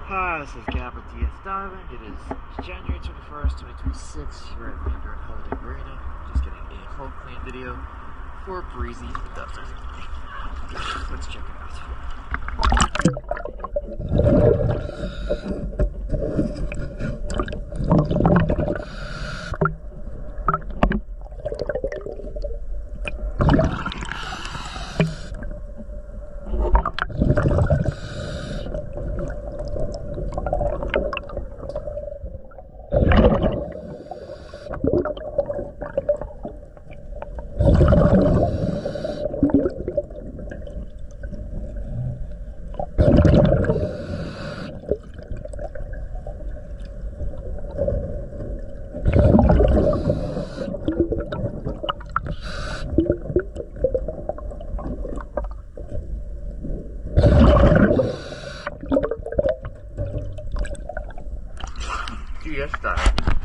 Hi, this is Gab with DS Diving. It is January 21st, 2026. We're at Mandarin Holiday Marina. Just getting a hull clean video for Breezy Does It HC. Let's check it out. DS Diving.